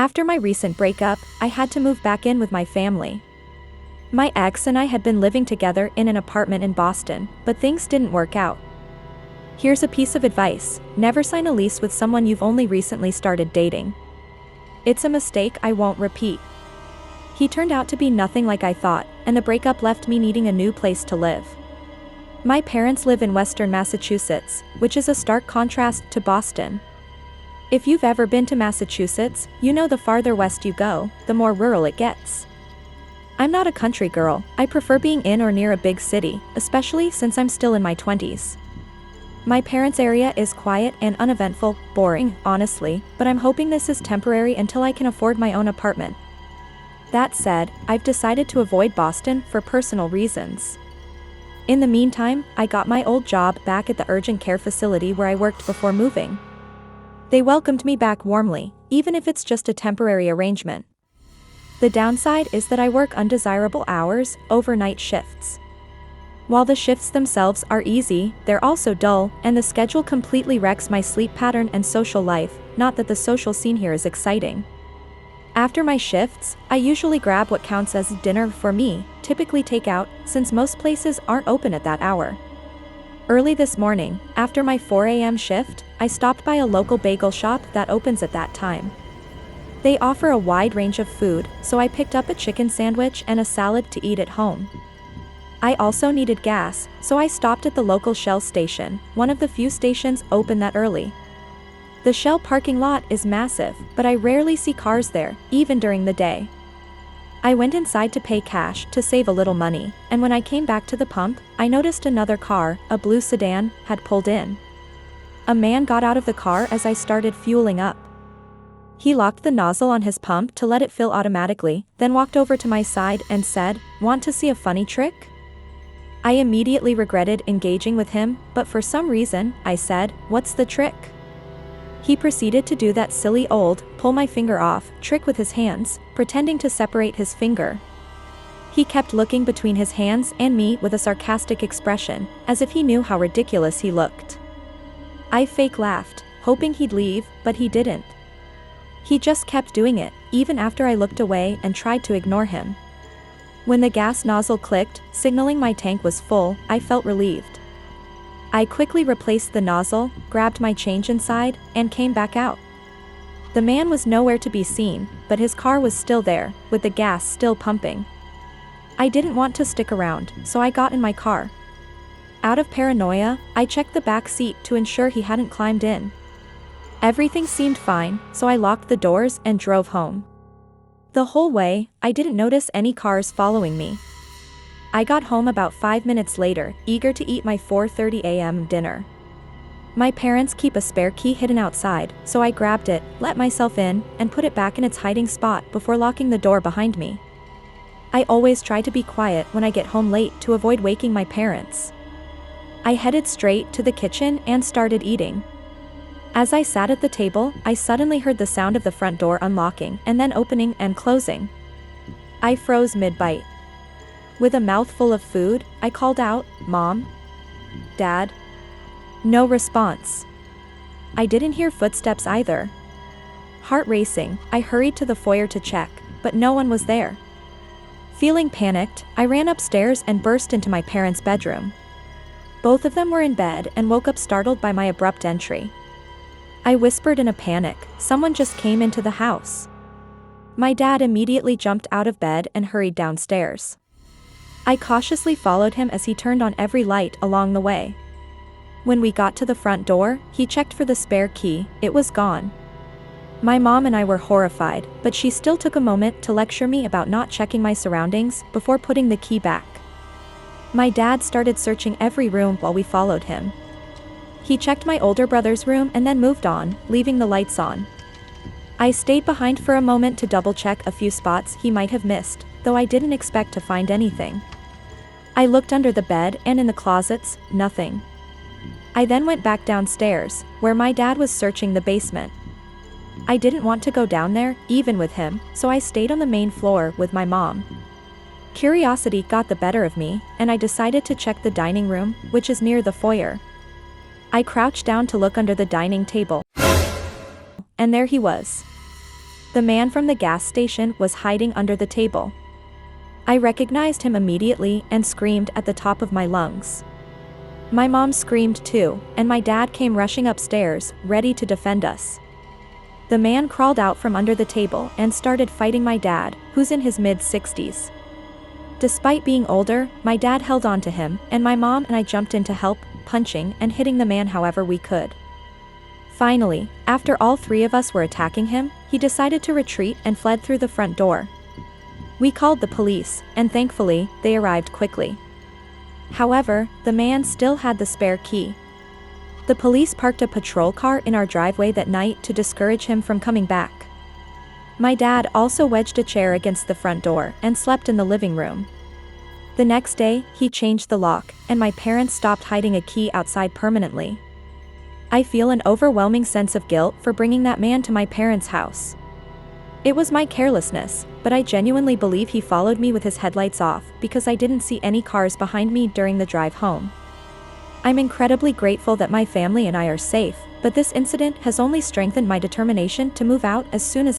After my recent breakup, I had to move back in with my family. My ex and I had been living together in an apartment in Boston, but things didn't work out. Here's a piece of advice: never sign a lease with someone you've only recently started dating. It's a mistake I won't repeat. He turned out to be nothing like I thought, and the breakup left me needing a new place to live. My parents live in Western Massachusetts, which is a stark contrast to Boston. If you've ever been to Massachusetts, you know the farther west you go, the more rural it gets. I'm not a country girl. I prefer being in or near a big city, especially since I'm still in my 20s. My parents' area is quiet and uneventful, boring, honestly, but I'm hoping this is temporary until I can afford my own apartment. That said, I've decided to avoid Boston for personal reasons. In the meantime, I got my old job back at the urgent care facility where I worked before moving. They welcomed me back warmly, even if it's just a temporary arrangement. The downside is that I work undesirable hours, overnight shifts. While the shifts themselves are easy, they're also dull, and the schedule completely wrecks my sleep pattern and social life, not that the social scene here is exciting. After my shifts, I usually grab what counts as dinner for me, typically takeout, since most places aren't open at that hour. Early this morning, after my 4 a.m. shift, I stopped by a local bagel shop that opens at that time. They offer a wide range of food, so I picked up a chicken sandwich and a salad to eat at home. I also needed gas, so I stopped at the local Shell station, one of the few stations open that early. The Shell parking lot is massive, but I rarely see cars there, even during the day. I went inside to pay cash to save a little money, and when I came back to the pump, I noticed another car, a blue sedan, had pulled in. A man got out of the car as I started fueling up. He locked the nozzle on his pump to let it fill automatically, then walked over to my side and said, "Want to see a funny trick?" I immediately regretted engaging with him, but for some reason, I said, "What's the trick?" He proceeded to do that silly old, pull my finger off, trick with his hands, pretending to separate his finger. He kept looking between his hands and me with a sarcastic expression, as if he knew how ridiculous he looked. I fake laughed, hoping he'd leave, but he didn't. He just kept doing it, even after I looked away and tried to ignore him. When the gas nozzle clicked, signaling my tank was full, I felt relieved. I quickly replaced the nozzle, grabbed my change inside, and came back out. The man was nowhere to be seen, but his car was still there, with the gas still pumping. I didn't want to stick around, so I got in my car. Out of paranoia, I checked the back seat to ensure he hadn't climbed in. Everything seemed fine, so I locked the doors and drove home. The whole way, I didn't notice any cars following me. I got home about 5 minutes later, eager to eat my 4:30 a.m. dinner. My parents keep a spare key hidden outside, so I grabbed it, let myself in, and put it back in its hiding spot before locking the door behind me. I always try to be quiet when I get home late to avoid waking my parents. I headed straight to the kitchen and started eating. As I sat at the table, I suddenly heard the sound of the front door unlocking and then opening and closing. I froze mid-bite. With a mouthful of food, I called out, "Mom? Dad?" No response. I didn't hear footsteps either. Heart racing, I hurried to the foyer to check, but no one was there. Feeling panicked, I ran upstairs and burst into my parents' bedroom. Both of them were in bed and woke up startled by my abrupt entry. I whispered in a panic, "Someone just came into the house." My dad immediately jumped out of bed and hurried downstairs. I cautiously followed him as he turned on every light along the way. When we got to the front door, he checked for the spare key. It was gone. My mom and I were horrified, but she still took a moment to lecture me about not checking my surroundings before putting the key back. My dad started searching every room while we followed him. He checked my older brother's room and then moved on, leaving the lights on. I stayed behind for a moment to double-check a few spots he might have missed, though I didn't expect to find anything. I looked under the bed and in the closets, nothing. I then went back downstairs, where my dad was searching the basement. I didn't want to go down there, even with him, so I stayed on the main floor with my mom. Curiosity got the better of me, and I decided to check the dining room, which is near the foyer. I crouched down to look under the dining table. And there he was. The man from the gas station was hiding under the table. I recognized him immediately and screamed at the top of my lungs. My mom screamed too, and my dad came rushing upstairs, ready to defend us. The man crawled out from under the table and started fighting my dad, who's in his mid-60s. Despite being older, my dad held on to him, and my mom and I jumped in to help, punching and hitting the man however we could. Finally, after all three of us were attacking him, he decided to retreat and fled through the front door. We called the police, and thankfully, they arrived quickly. However, the man still had the spare key. The police parked a patrol car in our driveway that night to discourage him from coming back. My dad also wedged a chair against the front door and slept in the living room. The next day, he changed the lock, and my parents stopped hiding a key outside permanently. I feel an overwhelming sense of guilt for bringing that man to my parents' house. It was my carelessness, but I genuinely believe he followed me with his headlights off because I didn't see any cars behind me during the drive home. I'm incredibly grateful that my family and I are safe, but this incident has only strengthened my determination to move out as soon as